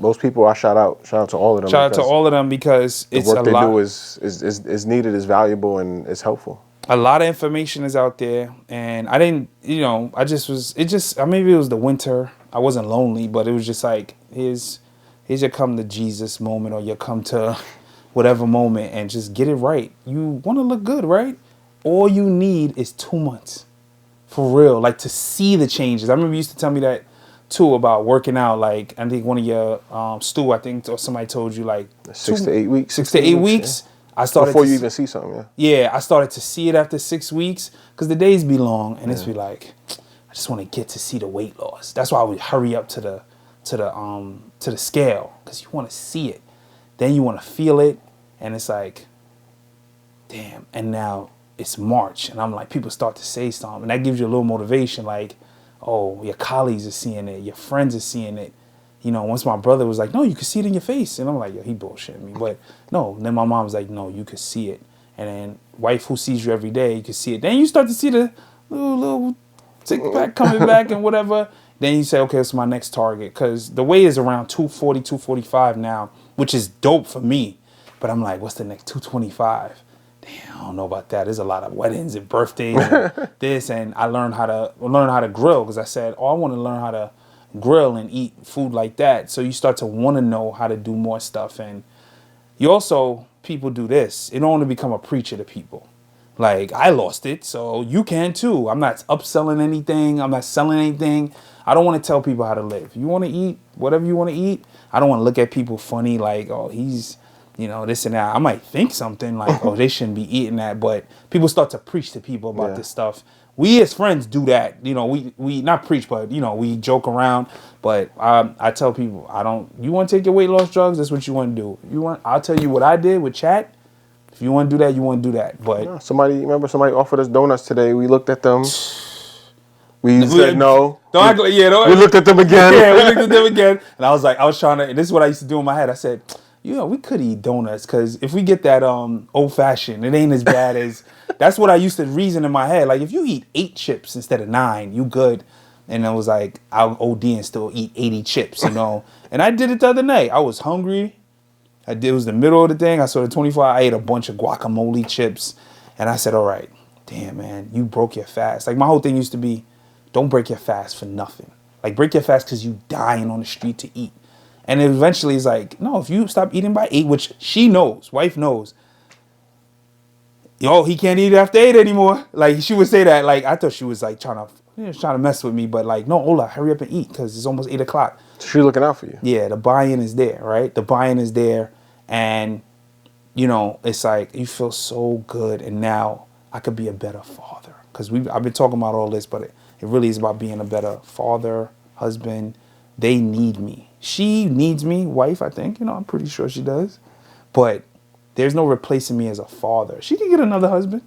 those people I shout out to all of them. Shout out to all of them because it's a lot. The work they do is needed, is valuable, and is helpful. A lot of information is out there, and I didn't, maybe it was the winter. I wasn't lonely, but it was just like, here's your come to Jesus moment, or your come to whatever moment, and just get it right. You want to look good, right? All you need is 2 months, for real, like to see the changes. I remember you used to tell me that too about working out. Like I think one of your Stu, I think, or somebody told you like 6 to 8 weeks. 6 to 8 weeks. Yeah. I started before you even see something. Yeah, I started to see it after 6 weeks because the days be long, and it's be like, I just want to get to see the weight loss. That's why I would hurry up to the scale, because you want to see it. Then you want to feel it, and it's like, damn. And now it's March, and I'm like, people start to say something, and that gives you a little motivation. Like, oh, your colleagues are seeing it, your friends are seeing it. Once my brother was like, no, you can see it in your face, and I'm like, yo, he bullshitting me. But no, then my mom was like, no, you could see it. And then wife who sees you every day, you can see it. Then you start to see the little tick back coming back and whatever. Then you say, okay, it's my next target. Because the weight is around 240, 245 now, which is dope for me. But I'm like, what's the next 225? Damn, I don't know about that. There's a lot of weddings and birthdays and this. And I learned how to grill, because I said, I want to learn how to grill and eat food like that. So you start to want to know how to do more stuff. And you also, people do this. You don't want to become a preacher to people. Like, I lost it, so you can too. I'm not upselling anything. I'm not selling anything. I don't want to tell people how to live. You want to eat whatever you want to eat. I don't want to look at people funny like, oh, he's, this and that. I might think something like, oh, they shouldn't be eating that. But people start to preach to people about this stuff. We as friends do that. We not preach, but, we joke around. But I tell people, you want to take your weight loss drugs? That's what you want to do. I'll tell you what I did with chat. If you want to do that, you want to do that. But somebody offered us donuts today. We looked at them. We said no. We looked at them again. Yeah, we looked at them again. And I was trying to, and this is what I used to do in my head. I said, we could eat donuts, because if we get that old fashioned, it ain't as bad as, that's what I used to reason in my head. Like, if you eat 8 chips instead of 9, you good. And I was like, I'll OD and still eat 80 chips, And I did it the other night. I was hungry. It was the middle of the thing. I saw the 24. I ate a bunch of guacamole chips. And I said, all right, damn, man, you broke your fast. Like, my whole thing used to be, don't break your fast for nothing. Like, break your fast because you dying on the street to eat. And eventually it's like, no, if you stop eating by 8, which she knows, wife knows, he can't eat after 8 anymore. Like, she would say that. Like, I thought she was like trying to mess with me. But like, no, Ola, hurry up and eat, because it's almost 8 o'clock. She's looking out for you. Yeah, the buy-in is there, right? The buy-in is there. And, it's like, you feel so good. And now I could be a better father. Because I've been talking about all this, but it really is about being a better father, husband. They need me. She needs me, wife, I think. I'm pretty sure she does. But there's no replacing me as a father. She can get another husband.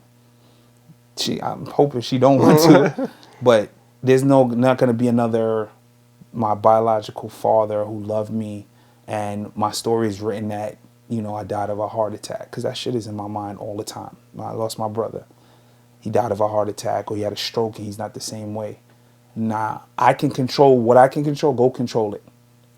I'm hoping she don't want to, but there's not gonna be another my biological father who loved me, and my story is written that I died of a heart attack, because that shit is in my mind all the time. I lost my brother. He died of a heart attack, or he had a stroke, and he's not the same way. Nah, I can control what I can control. Go control it.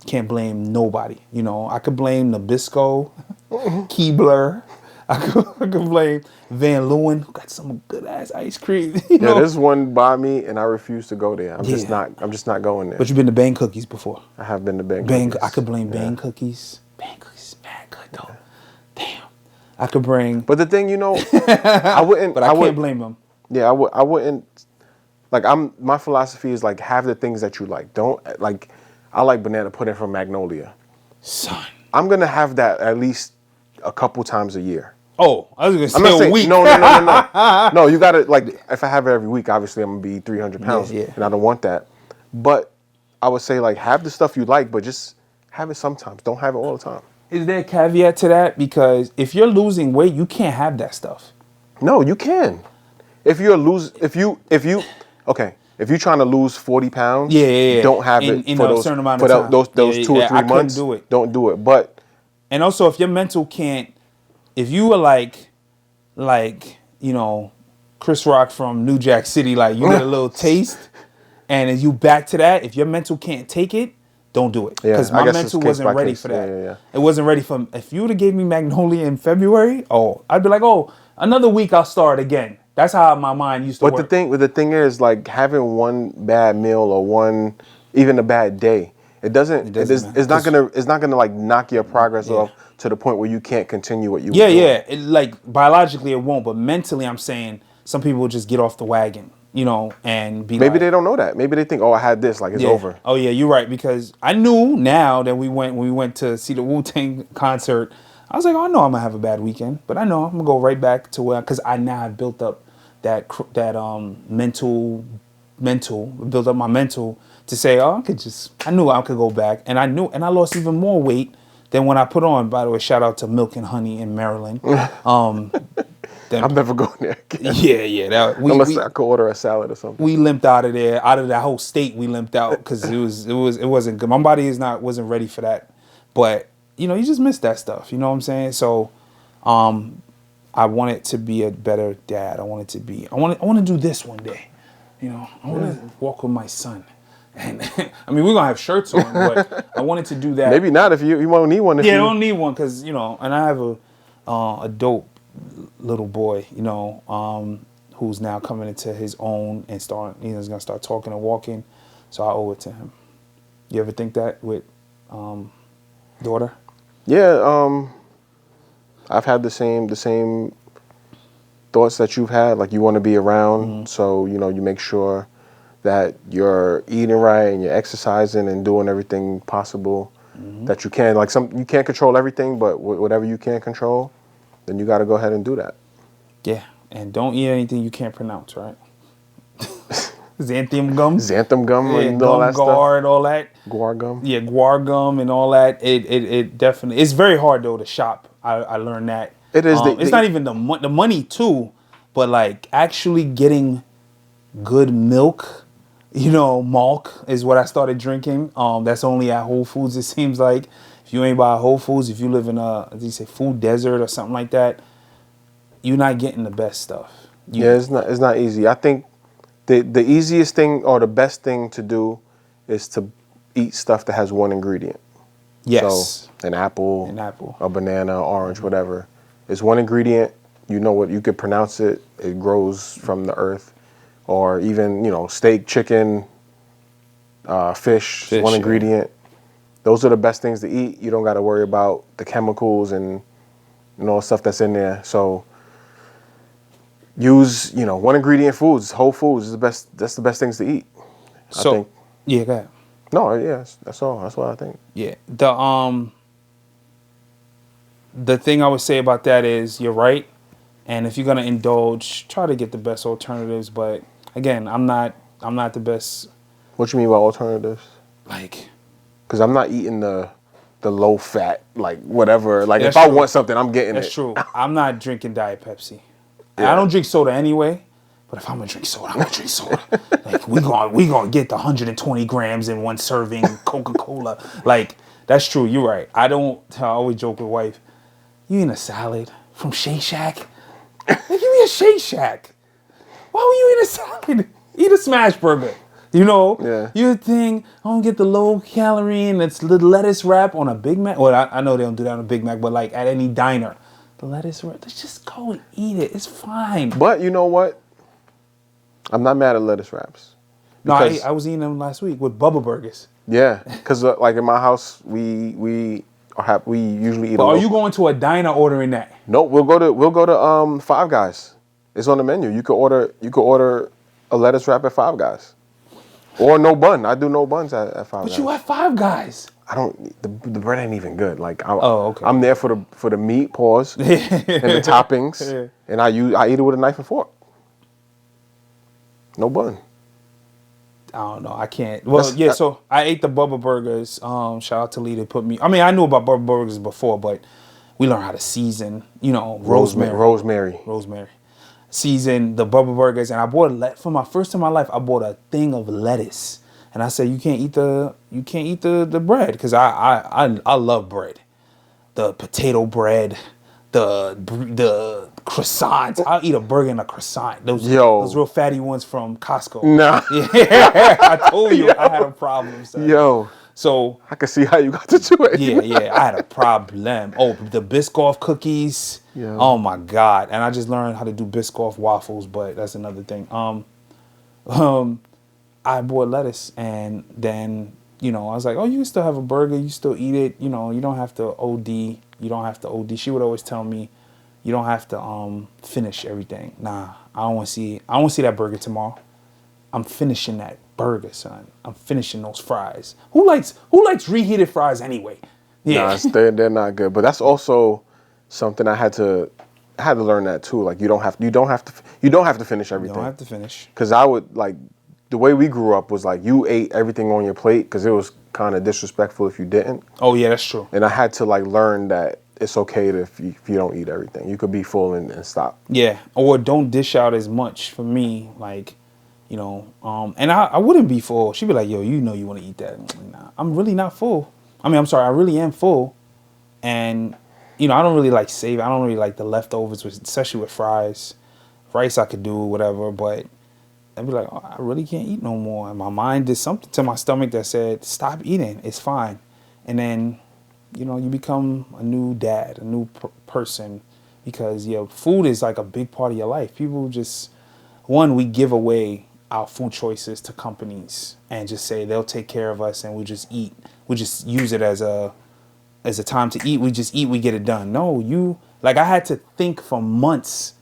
Can't blame nobody. I could blame Nabisco, Keebler. I could blame Van Leeuwen, who got some good ass ice cream. Yeah, there's one by me, and I refuse to go there. I'm just not going there. But you've been to Bang Cookies before. I have been to Bang Bang. Cookies. I could blame Bang Cookies. Bang Cookies is mad good though. Damn. I could bring. But the thing, I wouldn't. But I can't blame them. Yeah, I wouldn't. Like my philosophy is like have the things that you like. Don't like. I like banana pudding from Magnolia. Son. I'm gonna have that at least a couple times a year. Oh, I was gonna say I'm not saying, a week. No. No, you gotta, like, if I have it every week, obviously I'm gonna be 300 pounds, and I don't want that. But I would say, like, have the stuff you like, but just have it sometimes. Don't have it all the time. Is there a caveat to that? Because if you're losing weight, you can't have that stuff. No, you can. If you're okay. If you're trying to lose 40 pounds, don't have it in for a those certain amount of time. those 2 or 3 months. Do it. Don't do it. But and also, if your mental can't, if you were like Chris Rock from New Jack City, like you get a little taste, and as you back to that, if your mental can't take it, don't do it. Because my mental wasn't ready for that. Yeah. It wasn't ready for. If you would have gave me Magnolia in February, I'd be like, another week I'll start again. That's how my mind used to work. But the thing is, like, having one bad meal or even a bad day, it's not gonna like knock your progress off to the point where you can't continue what you were doing. Yeah. Like biologically it won't, but mentally I'm saying some people just get off the wagon, and be maybe they don't know that. Maybe they think, I had this, like it's over. Oh yeah, you're right, because I knew now that when we went to see the Wu-Tang concert, I was like, I know I'm gonna have a bad weekend, but I know I'm gonna go right back to where, because I now have built up that mental built up my mental to say, I knew I could go back, and I lost even more weight than when I put on. By the way, shout out to Milk and Honey in Maryland. I'm never going there again. Yeah. Unless I could order a salad or something. We limped out of there, out of that whole state. We limped out because it wasn't good. My body wasn't ready for that. But you just miss that stuff. You know what I'm saying? So, I want it to be a better dad. I want to do this one day. I want to walk with my son. And I mean, we're gonna have shirts on, but I wanted to do that. Maybe not if you won't need one. I don't need one because and I have a dope little boy, who's now coming into his own and he's gonna start talking and walking. So I owe it to him. You ever think that with daughter? Yeah, I've had the same thoughts that you've had. Like, you want to be around, so you make sure that you're eating right and you're exercising and doing everything possible that you can. Like, you can't control everything, but whatever you can control, then you got to go ahead and do that. Yeah, and don't eat anything you can't pronounce, right? Xanthan gum, and all that stuff. And all that. Guar gum. Yeah, guar gum and all that. It definitely. It's very hard though to shop. I learned that. It is. It's not even the money too, but like actually getting good milk. Milk is what I started drinking. That's only at Whole Foods. It seems like if you ain't by Whole Foods, if you live in food desert or something like that, you're not getting the best stuff. It's not easy. I think the easiest thing or the best thing to do is to eat stuff that has one ingredient. Yes. So an apple, a banana, orange, whatever. It's one ingredient. You could pronounce it. It grows from the earth. Or even, steak, chicken, fish, one ingredient. Those are the best things to eat. You don't got to worry about the chemicals and stuff that's in there. So use, one ingredient foods. Whole foods is the best. That's the best things to eat. I think. Yeah, go ahead. No, yes, that's all. That's what I think. Yeah. The thing I would say about that is you're right. And if you're gonna indulge, try to get the best alternatives. But again, I'm not the best. What you mean by alternatives? Like, because I'm not eating the low fat, like whatever. Like, if true. I want something, I'm getting That's it. true. I'm not drinking Diet Pepsi. Yeah. I don't drink soda anyway. But if I'm gonna drink soda, I'm gonna drink soda. Like we gonna get the 120 grams in one serving Coca-Cola. Like that's true. You're right. I always joke with wife. You eating a salad from Shake Shack? Like, give me a Shake Shack. Why were you eating a salad? Eat a smash burger. You know, Yeah. you think I don't get the low calorie and it's the lettuce wrap on a Big Mac. Well, I know they don't do that on a Big Mac, but like at any diner, the lettuce wrap. Let's just go and eat it. It's fine. But you know what? I'm not mad at lettuce wraps. No, Because, I was eating them last week with Bubba Burgers. yeah, because like in my house, we usually eat But a are local. you going to a diner ordering that? No, we'll go to Five Guys. It's on the menu. You could order a lettuce wrap at Five Guys, or no bun. I do no buns at Five But Guys. you have Five Guys. I don't. The bread ain't even good. Like Oh, okay. I'm there for the meat, pause, and the toppings, and I eat it with a knife and fork. No bun. I don't know. I can't. Well, so I ate the Bubba Burgers. Shout out to Lee. They put me. I mean, I knew about Bubba Burgers before, but we learned how to season. You know, rosemary. Season the Bubba Burgers, and I bought for my first time in my life. I bought a thing of lettuce, and I said, you can't eat the bread because I love bread, the potato bread, the croissants. I'll eat a burger and a croissant. Those real fatty ones from Costco. Nah. Yeah, I told you I had a problem. Son. Yo. So I can see how you got to do it. yeah, I had a problem. Oh, the Biscoff cookies. Yeah. Oh my God. And I just learned how to do Biscoff waffles, but that's another thing. I bought lettuce and then, I was like, oh, you can still have a burger, you still eat it, you don't have to OD. You don't have to OD. She would always tell me, you don't have to finish everything. Nah, I don't want to see that burger tomorrow. I'm finishing that burger, son. I'm finishing those fries. Who likes reheated fries anyway? Yeah. Nah, they're not good. But that's also something I had to learn that too. Like you don't have to finish everything. You don't have to finish. Because I would like the way we grew up was like you ate everything on your plate because it was kind of disrespectful if you didn't. Oh yeah, that's true. And I had to like learn that it's okay if you don't eat everything. You could be full and stop. Yeah, or don't dish out as much for me. Like, and I wouldn't be full. She'd be like, yo, you want to eat that. Nah, I'm really not full. I mean, I'm sorry, I really am full. And, I don't really like save. I don't really like the leftovers, especially with fries. Rice I could do, whatever, but I'd be like, oh, I really can't eat no more. And my mind did something to my stomach that said, stop eating. It's fine. And then, you become a new dad, a new person because, food is like a big part of your life. People just, we give away our food choices to companies and just say they'll take care of us and we just eat. We just use it as a time to eat. We just eat, we get it done. No, I had to think for months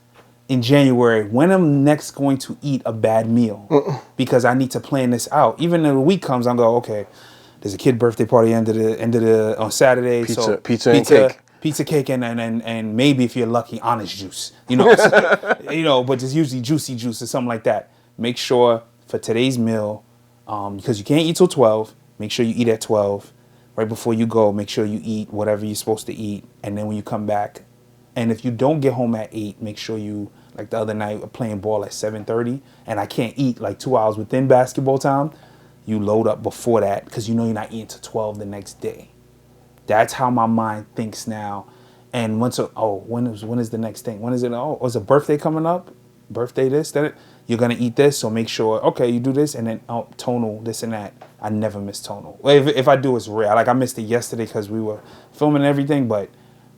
in January when I'm next going to eat a bad meal because I need to plan this out. Even when the week comes, I'm going, okay, there's a kid birthday party on Saturday. Pizza and cake. Pizza, cake, and maybe if you're lucky, honest juice. But it's usually juicy juice or something like that. Make sure for today's meal, because you can't eat till 12, make sure you eat at 12. Right before you go, make sure you eat whatever you're supposed to eat. And then when you come back, and if you don't get home at 8, make sure you, like the other night, we're playing ball at 7:30, and I can't eat like 2 hours within basketball time, you load up before that because you're not eating till 12 the next day. That's how my mind thinks now. And when is the next thing? When is it? Oh, is a birthday coming up? Birthday this, that. You're going to eat this, so make sure, okay, you do this, and then tonal, this and that. I never miss tonal. If I do, it's rare. Like I missed it yesterday because we were filming and everything, but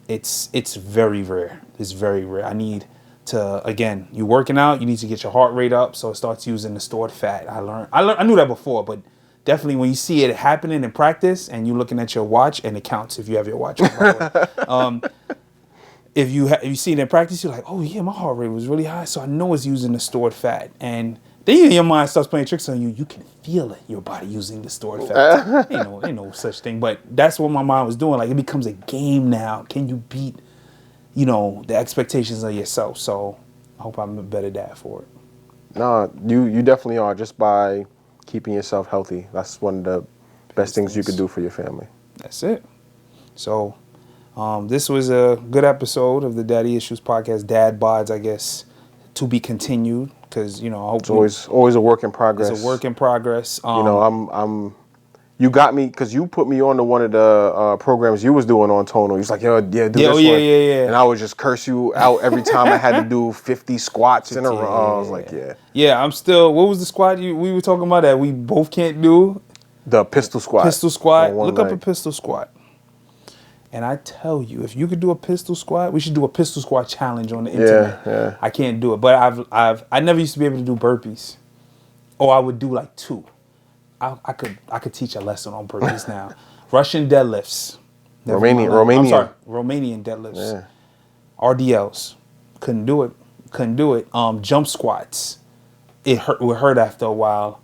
it's very rare. It's very rare. I need to, again, you working out, you need to get your heart rate up so it starts using the stored fat. I knew that before, but definitely when you see it happening in practice and you're looking at your watch, and it counts if you have your watch on, by the way. If you see it in practice, you're like, oh yeah, my heart rate was really high, so I know it's using the stored fat. And then your mind starts playing tricks on you. You can feel it, your body using the stored fat. Ain't no such thing. But that's what my mind was doing. Like it becomes a game now. Can you beat, the expectations of yourself? So I hope I'm a better dad for it. No, you definitely are. Just by keeping yourself healthy, that's one of the best things you could do for your family. That's it. So. This was a good episode of the Daddy Issues podcast. Dad bods, I guess, to be continued. because I hope It's always a work in progress. it's a work in progress. I'm you got me because you put me on to one of the programs you was doing on Tono. He's like, yo, yeah, do this one. Yeah. And I would just curse you out every time I had to do 50 squats in a row. I was like, yeah. Yeah, I'm still. What was the squat we were talking about that we both can't do? The pistol squat. Pistol squat. on one Look up a leg. pistol squat. And I tell you, if you could do a pistol squat, we should do a pistol squat challenge on the internet. Yeah. I can't do it, but I never used to be able to do burpees, or I would do like 2. I could teach a lesson on burpees now. Russian deadlifts. Romanian. I'm sorry, Romanian deadlifts. Yeah. RDLs. Couldn't do it. Jump squats. It hurt after a while.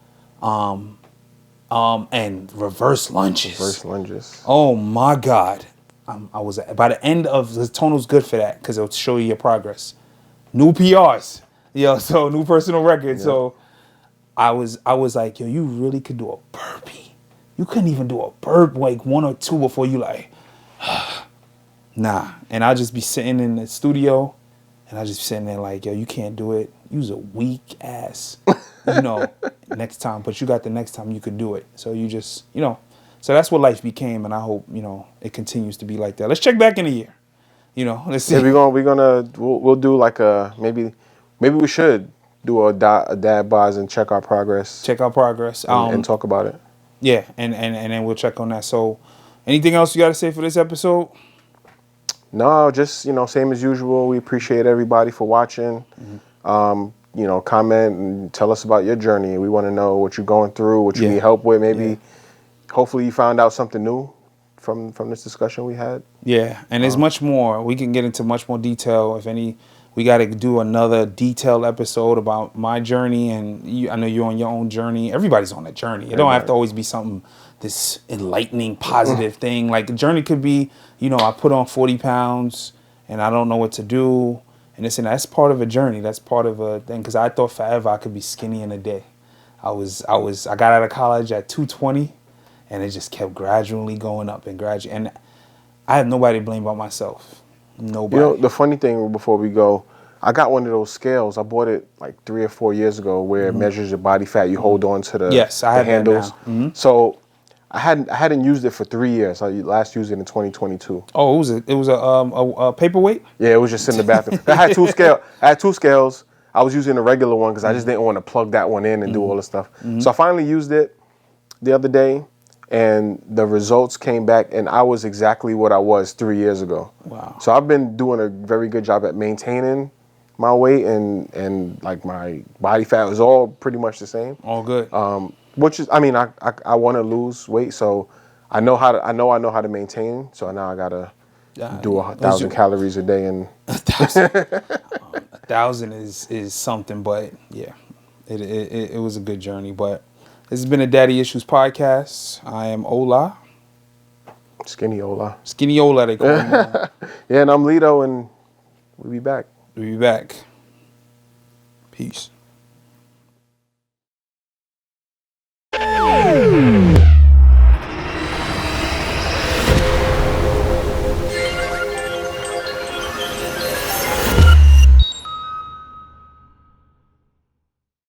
And reverse lunges. Reverse lunges. Oh my God. I was by the end of the Tono's good for that because it'll show you your progress. New PRs. So new personal record. Yeah. So I was like, yo, you really could do a burpee. You couldn't even do a burp like 1 or 2 before you like, nah. And I'll just be sitting in the studio and I'll just be sitting there like, yo, you can't do it. You's a weak ass. Next time, but you got the next time you could do it. So you just, so that's what life became. And I hope, it continues to be like that. Let's check back in a year. Let's see. Yeah, we'll do like maybe we should do a dad bods and check our progress. And talk about it. Yeah, and then we'll check on that. So, anything else you got to say for this episode? No, just same as usual. We appreciate everybody for watching. Mm-hmm. Comment and tell us about your journey. We want to know what you're going through, what you need help with. Maybe, hopefully, you found out something new from this discussion we had. Yeah, and there's much more. We can get into much more detail. We got to do another detailed episode about my journey, and I know you're on your own journey. Everybody's on a journey. It don't have to always be something this enlightening, positive thing. Like, a journey could be, I put on 40 pounds, and I don't know what to do, and that's part of a journey. That's part of a thing, because I thought forever I could be skinny in a day. I got out of college at 220, and it just kept gradually going up and and I have nobody to blame but myself. Nobody. The funny thing before we go, I got one of those scales. I bought it like 3 or 4 years ago, where it measures your body fat. You hold on to the handles. That now. Mm-hmm. So I hadn't used it for 3 years. I last used it in 2022. Oh, it was a paperweight? Yeah, it was just in the bathroom. I had two scales. I was using the regular one because I just didn't want to plug that one in and do all this stuff. Mm-hmm. So I finally used it the other day, and the results came back, and I was exactly what I was 3 years ago. Wow. So I've been doing a very good job at maintaining my weight, and like my body fat was all pretty much the same. All good. Which is, I want to lose weight, so I know how to maintain. So now I gotta do 1,000 calories a day, and 1,000 is something, but yeah, it was a good journey. But this has been a Daddy Issues podcast. I am Ola. Skinny Ola. Skinny Ola, they call me. Yeah, and I'm Lito, and we'll be back. We'll be back. Peace.